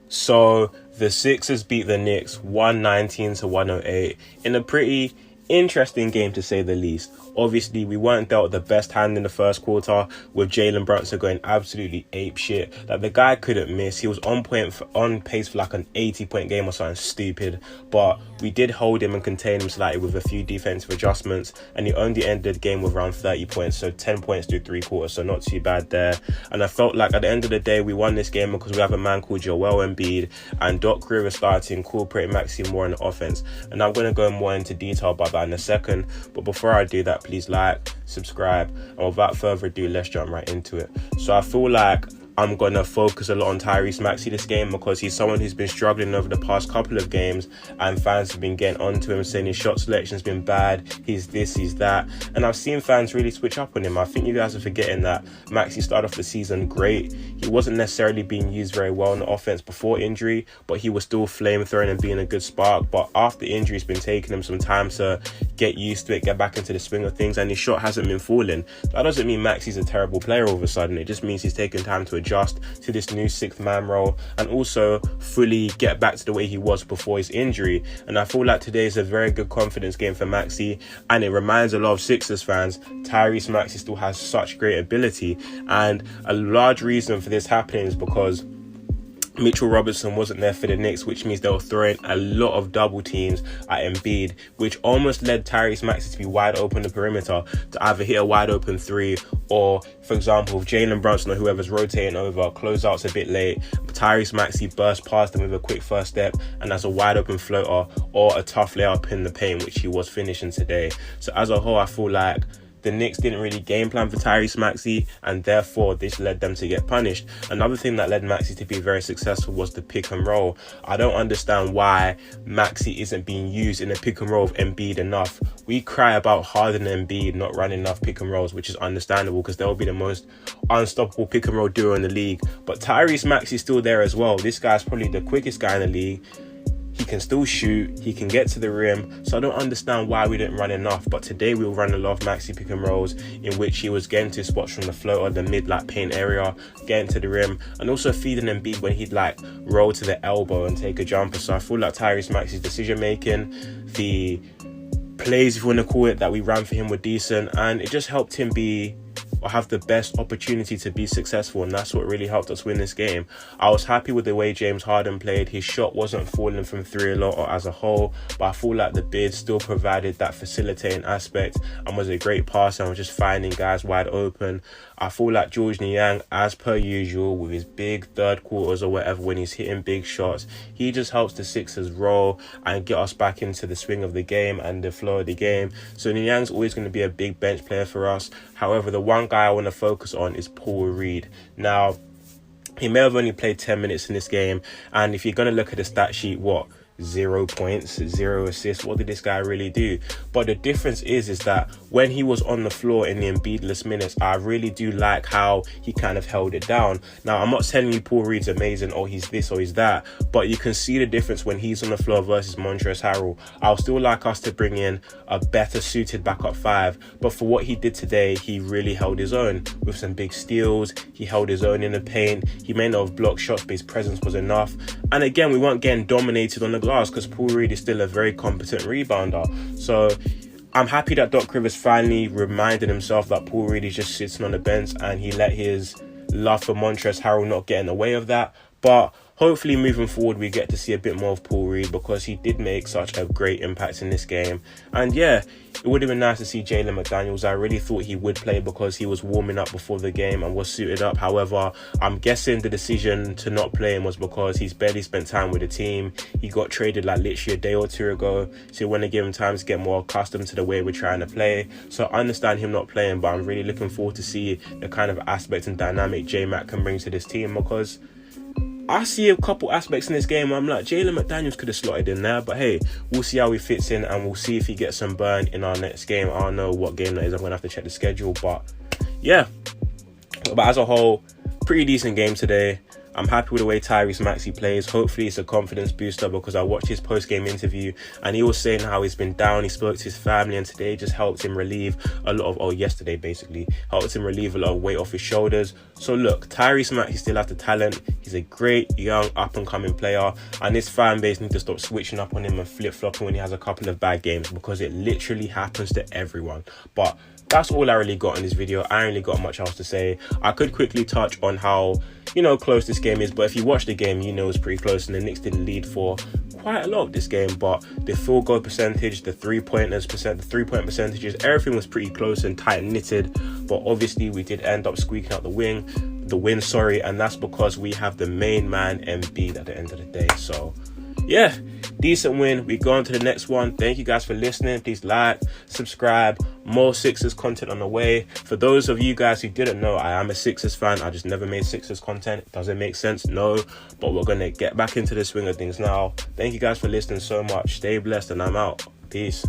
So the Sixers beat the Knicks 119-108 in a pretty interesting game, to say the least. Obviously, we weren't dealt the best hand in the first quarter, with Jalen Brunson going absolutely apeshit. Like, the guy couldn't miss. He was on pace for like an 80-point game or something stupid. But we did hold him and contain him slightly with a few defensive adjustments, and he only ended the game with around 30 points, so 10 points through 3 quarters, so not too bad there. And I felt like at the end of the day, we won this game because we have a man called Joel Embiid, and Doc Rivers started to incorporate Maxey more in the offense. And I'm going to go more into detail about that in a second. But before I do that, please like, subscribe, and without further ado, let's jump right into it. So I feel like I'm going to focus a lot on Tyrese Maxey this game because he's someone who's been struggling over the past couple of games, and fans have been getting onto him saying his shot selection's been bad, he's this, he's that. And I've seen fans really switch up on him. I think you guys are forgetting that Maxey started off the season great. He wasn't necessarily being used very well in the offense before injury, but he was still flamethrowing and being a good spark. But after injury, it's been taking him some time to get used to it, get back into the swing of things, and his shot hasn't been falling. That doesn't mean Maxey's a terrible player all of a sudden. It just means he's taking time to adjust to this new sixth man role and also fully get back to the way he was before his injury. And I feel like today is a very good confidence game for Maxey, and it reminds a lot of Sixers fans Tyrese Maxey still has such great ability. And a large reason for this happening is because Mitchell Robinson wasn't there for the Knicks, which means they were throwing a lot of double teams at Embiid, which almost led Tyrese Maxey to be wide open the perimeter to either hit a wide open three, or, for example, if Jalen Brunson or whoever's rotating over, closeouts a bit late, Tyrese Maxey burst past them with a quick first step and that's a wide open floater or a tough layup in the paint, which he was finishing today. So as a whole, I feel like the Knicks didn't really game plan for Tyrese Maxey, and therefore this led them to get punished. Another thing that led Maxey to be very successful was the pick and roll. I don't understand why Maxey isn't being used in the pick and roll of Embiid enough. We cry about Harden and Embiid not running enough pick and rolls, which is understandable because they'll be the most unstoppable pick and roll duo in the league. But Tyrese Maxey's still there as well. This guy's probably the quickest guy in the league. He can still shoot, he can get to the rim, so I don't understand why we didn't run enough. But today we'll run a lot of Maxey pick and rolls in which he was getting to spots from the float or the mid paint area, getting to the rim, and also feeding Embiid when he'd roll to the elbow and take a jumper. So I feel like Tyrese Maxey's decision making, the plays, if you want to call it, that we ran for him were decent, and it just helped him have the best opportunity to be successful, and that's what really helped us win this game. I was happy with the way James Harden played. His shot wasn't falling from three a lot or as a whole, but I feel like the bid still provided that facilitating aspect and was a great passer and was just finding guys wide open. I feel like George Niang, as per usual, with his big third quarters or whatever, when he's hitting big shots, he just helps the Sixers roll and get us back into the swing of the game and the flow of the game. So Niang's always going to be a big bench player for us. However, the one guy I want to focus on is Paul Reed. Now, he may have only played 10 minutes in this game, and if you're going to look at the stat sheet, 0 points, 0 assists. What did this guy really do? But the difference is that when he was on the floor in the Embiidless minutes, I really do like how he kind of held it down. Now, I'm not telling you Paul Reed's amazing or he's this or he's that, but you can see the difference when he's on the floor versus Montrezl Harrell. I'll still like us to bring in a better suited backup five, but for what he did today, he really held his own with some big steals. He held his own in the paint. He may not have blocked shots, but his presence was enough. And again, we weren't getting dominated on the glass because Paul Reed is still a very competent rebounder. So I'm happy that Doc Rivers finally reminded himself that Paul Reed is just sitting on the bench, and he let his love for Montrezl Harrell not get in the way of that. But hopefully moving forward we get to see a bit more of Paul Reed because he did make such a great impact in this game. And yeah, it would have been nice to see Jalen McDaniels. I really thought he would play because he was warming up before the game and was suited up. However, I'm guessing the decision to not play him was because he's barely spent time with the team. He got traded literally a day or two ago, so you want to give him time to get more accustomed to the way we're trying to play. So I understand him not playing, but I'm really looking forward to see the kind of aspect and dynamic J-Mac can bring to this team, because I see a couple aspects in this game where I'm like, Jalen McDaniels could have slotted in there, but hey, we'll see how he fits in, and we'll see if he gets some burn in our next game. I don't know what game that is. I'm going to have to check the schedule, but yeah. But as a whole, pretty decent game today. I'm happy with the way Tyrese Maxey plays. Hopefully it's a confidence booster, because I watched his post-game interview and he was saying how he's been down. He spoke to his family and today just helped him relieve a lot of, yesterday basically, helped him relieve a lot of weight off his shoulders. So look, Tyrese Maxey still has the talent. He's a great, young, up-and-coming player, and this fan base needs to stop switching up on him and flip-flopping when he has a couple of bad games, because it literally happens to everyone. But that's all I really got in this video. I ain't really got much else to say. I could quickly touch on how, close this game is, but if you watch the game, it's pretty close, and the Knicks did lead for quite a lot of this game. But the field goal percentage, the three-point percentages, everything was pretty close and tight-knitted. But obviously, we did end up squeaking out the win, and that's because we have the main man, Embiid, at the end of the day. So, yeah, decent win. We go on to the next one. Thank you guys for listening. Please like, subscribe. More Sixers content on the way. For those of you guys who didn't know, I am a Sixers fan. I just never made Sixers content. It doesn't make sense, no. But we're going to get back into the swing of things now. Thank you guys for listening so much. Stay blessed, and I'm out. Peace.